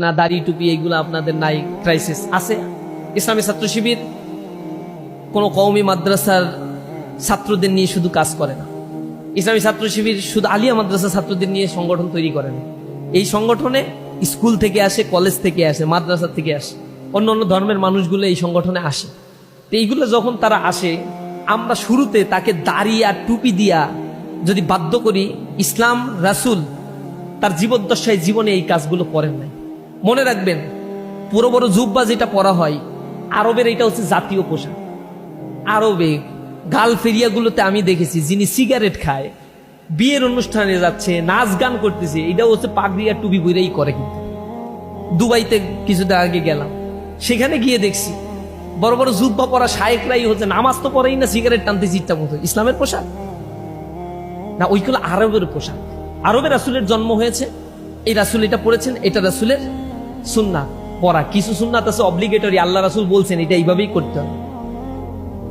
না দাড়ি টুপি এইগুলো আপনাদের নাই, ক্রাইসিস আছে। ইসলামী ছাত্র শিবির কোনো কওমি মাদ্রাসার ছাত্রদের নিয়ে শুধু কাজ করে না। ইসলামী ছাত্র শিবির শুধু আলিয়া মাদ্রাসা ছাত্রদের নিয়ে সংগঠন তৈরি করে না। এই সংগঠনে স্কুল থেকে আসে, কলেজ থেকে আসে, মাদ্রাসা থেকে আসে, অন্য অন্য ধর্মের মানুষগুলো এই সংগঠনে আসে। তো এইগুলো যখন তারা আসে, আমরা শুরুতে তাকে দাড়ি আর টুপি দিয়া যদি বাধ্য করি, ইসলাম রাসূল তার জীবদ্দশায় জীবনে এই কাজগুলো করেন নাই। মনে রাখবেন, পুরো বড় জুব্বা যেটা পরা হয় আরবের, এটা হচ্ছে জাতীয় পোশাক। আরবে গালফ এরিয়াগুলোতে আমি দেখেছি যিনি সিগারেট খায়, বিয়ের অনুষ্ঠানে যাচ্ছে, নাচ গান করতেছে, এটাও হচ্ছে পাগড়ি আর টুপি বইরেই করে। কিন্তু দুবাইতে কিছুদিন আগে গেলাম, সেখানে গিয়ে দেখছি বড় বড় জুব্বা পরা শায়েকরাই হচ্ছে নামাজ তো পড়েই না, সিগারেট টানতে চিন্তা মতো। ইসলামের পোশাক না, ওইগুলো আরবের পোশাক। আরবে রাসূলের জন্ম হয়েছে, এই রাসূল এটা পড়েছেন, এটা রাসূলের সুন্নাত পড়া। কিছু সুন্নাত আছে অব্লিগেটরি, আল্লাহ রাসূল বলছেন এটা এইভাবেই করতে হবে।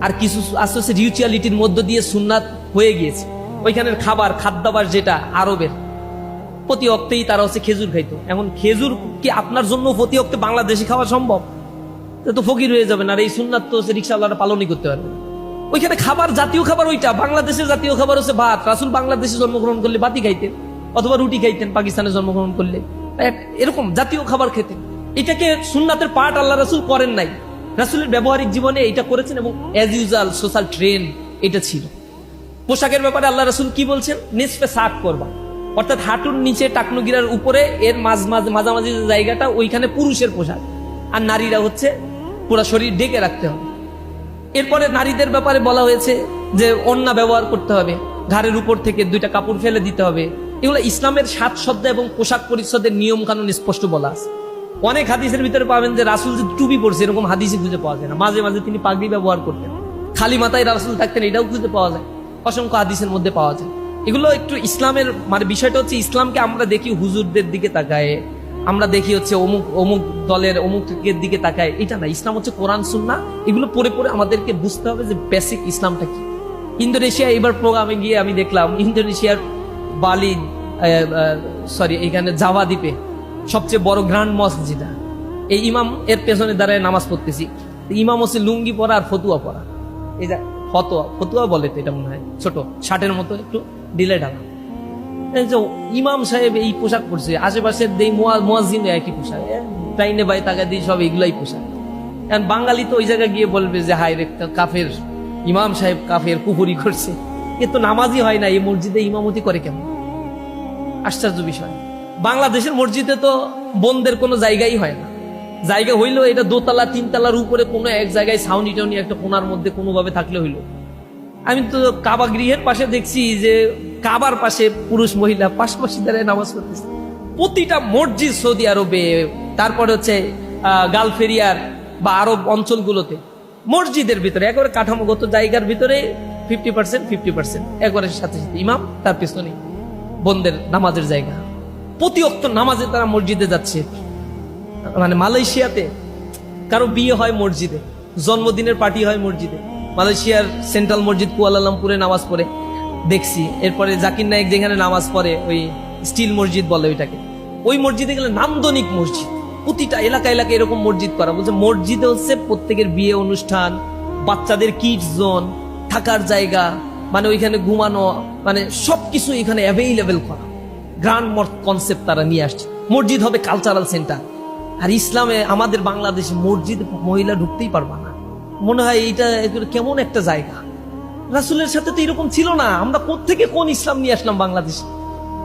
আর কিছু আছে রিচুয়ালিটির মধ্য দিয়ে সুন্নাত হয়ে গিয়েছে। ওইখানের খাবার খাদ্যাভাস যেটা আরবের, প্রতি অক্তেই তারা হচ্ছে খেজুর খাইতো। এখন খেজুর কি আপনার জন্য প্রতি অক্তে বাংলাদেশে খাওয়া সম্ভব? তো ফকির হয়ে যাবেন। আর এই সুন্নাত তো হচ্ছে রিকশাওয়ালারা পালনই করতে পারবে। ওইখানে খাবার, জাতীয় খাবার ওইটা। বাংলাদেশের জাতীয় খাবার হচ্ছে ভাত। রাসূল বাংলাদেশে জন্মগ্রহণ করলে ভাতই খাইতেন, অথবা রুটি খাইতেন। পাকিস্তানে জন্মগ্রহণ করলে এরকম জাতীয় খাবার খেতেন। এটাকে সুন্নাতের পার্ট আল্লাহ রাসূল করেন নাই। রাসূলের ব্যবহারিক জীবনে এটা করেছেন, এবং অ্যাজ ইউজুয়াল সোশ্যাল ট্রেন্ড এটা ছিল। পোশাকের ব্যাপারে আল্লাহ রাসূল কি বলছেন? নিসফে সাক করবা, অর্থাৎ হাঁটুর নিচে টাকনুগিরার উপরে এর মাঝামাঝি যে জায়গাটা, ওইখানে পুরুষের পোশাক। আর নারীরা হচ্ছে পুরো শরীর ঢেকে রাখতে হবে। এরপরে নারীদের ব্যাপারে বলা হয়েছে যে ওড়না ব্যবহার করতে হবে, ঘাড়ের উপর থেকে দুইটা কাপড় ফেলে দিতে হবে। এগুলো ইসলামের সাজসজ্জা এবং পোশাক পরিচ্ছদের নিয়ম কানুন স্পষ্ট বলা আছে। অনেক হাদিসের ভিতরে পাবেন যে রাসূল যে টুপি পরছে, এরকম হাদিসে খুঁজে পাওয়া যায় না। মাঝে মাঝে তিনি পাগড়ি ব্যবহার করতেন, খালি মাথায় রাসূল থাকতেন, এটাও খুঁজে পাওয়া যায়, অসংখ্য হাদিসের মধ্যে পাওয়া যায়। এগুলো একটু ইসলামের মানে বিষয়টা হচ্ছে, ইসলামকে আমরা দেখি হুজুরদের দিকে তাকায়, আমরা দেখি হচ্ছে অমুক অমুক দলের অমুকের দিকে তাকায়, এটা না। ইসলাম হচ্ছে কোরআন সুন্নাহ। এগুলো পড়ে পড়ে আমাদেরকে বুঝতে হবে যে বেসিক ইসলামটা কি। ইন্দোনেশিয়া এবার প্রোগ্রামে গিয়ে আমি দেখলাম, ইন্দোনেশিয়ার বালি এখানে জাভা দ্বীপে সবচেয়ে বড় গ্র্যান্ড মস্ক যেটা, এই ইমাম এর পেছনে দাঁড়ায় নামাজ পড়তেছি। ইমাম হচ্ছে লুঙ্গি পরা আর ফতুয়া পরা। এই যে ফতুয়া বলে তো, এটা মনে হয় ছোট শার্টের মতো, একটু ডিলে ঢালা। ইমাম সাহেব এই পোশাক পরছে, আশেপাশের মুয়াজ্জিন একই পোশাক, টাইনে বাই টাকা দিয়ে সব এগুলাই পোশাক। বাঙালি তো ওই জায়গায় গিয়ে বলবে যে হায় রে কাফের, ইমাম সাহেব কাফের, কুফরি করছে। এ তো নামাজই হয় না, এই মসজিদে ইমামতি করে কেমন? আশ্চর্য বিষয়। বাংলাদেশের মসজিদে তো বোনদের কোনো জায়গাই হয় না। জায়গা হইলেও এটা দোতলা তিনতলার উপরে কোনো এক জায়গায় ছাউনি টাউনি একটা কোনার মধ্যে কোনোভাবে থাকলে হইলো। আমি তো কাবা গৃহের পাশে দেখছি যে কাবার পাশে পুরুষ মহিলা পাশাপাশি দাঁড়িয়ে নামাজ পড়তেছে। প্রতিটা মসজিদ সৌদি আরবে, তারপরে হচ্ছে গালফ এরিয়ার বা আরব অঞ্চলগুলোতে মসজিদের ভিতরে একেবারে কাঠামোগত জায়গার ভিতরে 50% একবারে সাথে সাথে ইমাম, তার পেছনে বোনদের নামাজের জায়গা। প্রতি ওয়াক্ত নামাজে তারা মসজিদে যাচ্ছে। মানে মালয়েশিয়াতে কারো বিয়ে হয় মসজিদে, জন্মদিনের পার্টি হয় মসজিদে। মালয়েশিয়ার সেন্ট্রাল মসজিদ কুয়ালালামপুরে নামাজ পড়ে দেখছি। এরপরে জাকির নায়েক যেখানে নামাজ পড়ে, ওই স্টিল মসজিদ বলে ওইটাকে, ওই মসজিদে গেলে নান্দনিক মসজিদ। প্রতিটা এলাকা এলাকা এরকম মসজিদ করা। বলছে মসজিদে হচ্ছে প্রত্যেকের বিয়ে অনুষ্ঠান, বাচ্চাদের কিডস জোন, থাকার জায়গা, মানে ওইখানে ঘুমানো, মানে সবকিছু এখানে অ্যাভেইলেবল করা। গ্র্যান্ড কনসেপ্ট তারা নিয়ে আসছে। মসজিদ হবে কালচারাল সেন্টার। আর ইসলামে আমাদের বাংলাদেশে মসজিদ মহিলা ঢুকতেই পারবা না। মনে হয় এইটা কেমন একটা জায়গা। রাসূলের সাথে তো এরকম ছিল না। আমরা কোত্থেকে কোন ইসলাম নিয়ে আসলাম বাংলাদেশে?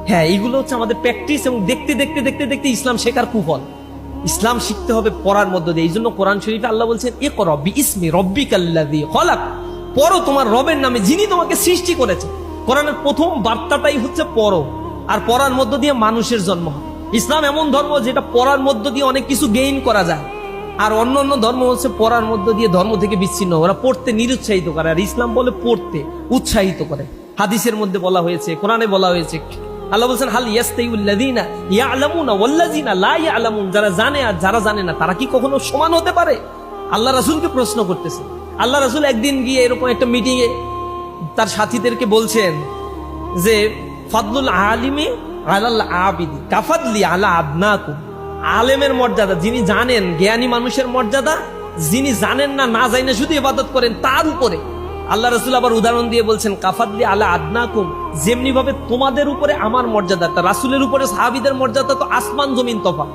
হ্যাঁ, এইগুলো হচ্ছে আমাদের প্র্যাকটিস, এবং দেখতে দেখতে দেখতে দেখতে ইসলাম শেখার কুফল। ইসলাম শিখতে হবে পড়ার মধ্য দিয়ে। এই জন্য কোরআন শরীফে আল্লাহ বলছেন, ইকরা বিইসমি রাব্বিকাল্লাযী খলাক, পড়ো তোমার রবের নামে যিনি তোমাকে সৃষ্টি করেছে। কোরআনের প্রথম বার্তাটাই হচ্ছে পড়ো, আর পড়ার মধ্য দিয়ে মানুষের জন্ম হয়। ইসলাম এমন ধর্ম যেটা পড়ার মধ্য দিয়ে অনেক কিছু গেইন করা যায়, আর অন্য অন্য ধর্ম হচ্ছে পড়ার মধ্য দিয়ে ধর্ম থেকে বিচ্ছিন্ন। ওরা পড়তে নিরুৎসাহিত করে, আর ইসলাম বলে পড়তে উৎসাহিত করে। হাদিসের মধ্যে বলা হয়েছে, কোরআনে বলা হয়েছে, আল্লাহ বলছেন হাল ইয়াস্তাউল্লাযীনা ইয়ালামুনা ওয়াল্লাযীনা লা ইয়ালামুন, যারা জানে আর যারা জানে না তারা কি কখনো সমান হতে পারে? আল্লাহ রাসূলকে প্রশ্ন করতেছে। আল্লাহ রাসূল একদিন গিয়ে এরকম একটা মিটিং এ তার সাথীদেরকে বলছেন যে ফাদলুল আলিমি আলাল আবিদি কাফাদলি আলা আবনাকুম, আলেমের মর্যাদা, যিনি জানেন, জ্ঞানী মানুষের মর্যাদা, যিনি জানেন না, না জানেন শুধু ইবাদত করেন, তার উপরে। আল্লাহ রাসূল আবার উদাহরণ দিয়ে বলছেন, কাফাদলি আলা আদনাকুম, যেমনি ভাবে তোমাদের উপরে আমার মর্যাদাটা, রাসূলের উপরে সাহাবীদের মর্যাদা তো আসমান জমিন তফাৎ।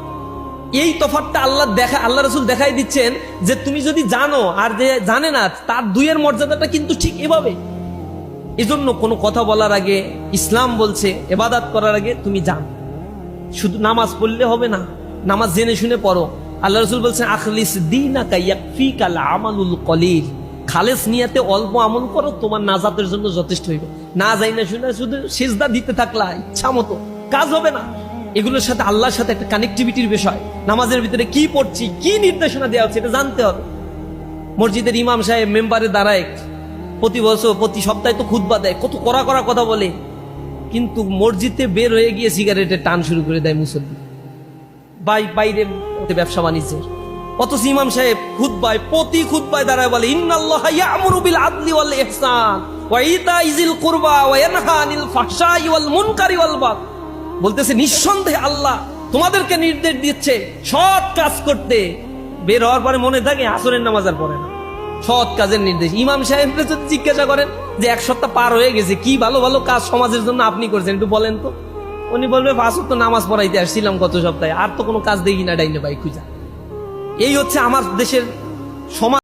এই তফাৎটা আল্লাহ রাসূল দেখাই দিচ্ছেন যে তুমি যদি জানো আর যে জানে না, তার দুইয়ের মর্যাদাটা কিন্তু ঠিক এভাবে। এজন্য কোনো কথা বলার আগে ইসলাম বলছে ইবাদত করার আগে তুমি জানো। শুধু নামাজ পড়লে হবে না, নামাজ জেনে শুনে পড়ো। আল্লাহ রাসূল বলছেন, আখলিস দীনাকা ইয়াকফিকাল আমালুল কলিল, খালেস নিয়াতে অল্প আমল করো, তোমার নাজাতের জন্য যথেষ্ট হইবে। না যাই না শুনে শুধু সিজদা দিতে থাকলা ইচ্ছা মতো, কাজ হবে না। এগুলোর সাথে আল্লাহর সাথে একটা কানেক্টিভিটির বিষয়। নামাজের ভিতরে কি পড়ছি, কি নির্দেশনা দেওয়া হচ্ছে, এটা জানতে হবে। মসজিদের ইমাম সাহেব মেম্বারে দাঁড়ায়, প্রতি বছর প্রতি সপ্তাহে তো খুতবা দেয়, কত কড়া কড়া কথা বলে, কিন্তু মসজিদে বের হয়ে গিয়ে সিগারেটের টান শুরু করে দেয় মুসল্লি, বাইরে ব্যবসা বাণিজ্যের। অথচ ইমাম সাহেব খুতবায়, প্রতি খুতবায় দাঁড়ায় বলে, ইন্নাল্লাহা ইয়া'মুরু বিল আদলি ওয়াল ইহসান ওয়া ইতাইজিল কুরবা ওয়া ইয়ানহা আনিল ফাহশাই ওয়াল মুনকারি ওয়াল বাগয়। বলতেছে নিঃসন্দেহে আল্লাহ তোমাদেরকে নির্দেশ দিচ্ছে সৎ কাজ করতে। বের হওয়ার পরে মনে থাকে আসরের নামাজ আর পড়ে না, সৎ কাজের নির্দেশ। ইমাম সাহেবকে যদি জিজ্ঞাসা করেন যে এক সপ্তাহ পার হয়ে গেছে, কি ভালো ভালো কাজ সমাজের জন্য আপনি করছেন একটু বলেন তো, উনি বলবে 5 ওয়াক্ত নামাজ পড়াইতে আসছিলাম গত সপ্তাহে, আর তো কোনো কাজ দেখি না ডাইনে ভাই খুঁজা। এই হচ্ছে আমার দেশের সমাজ।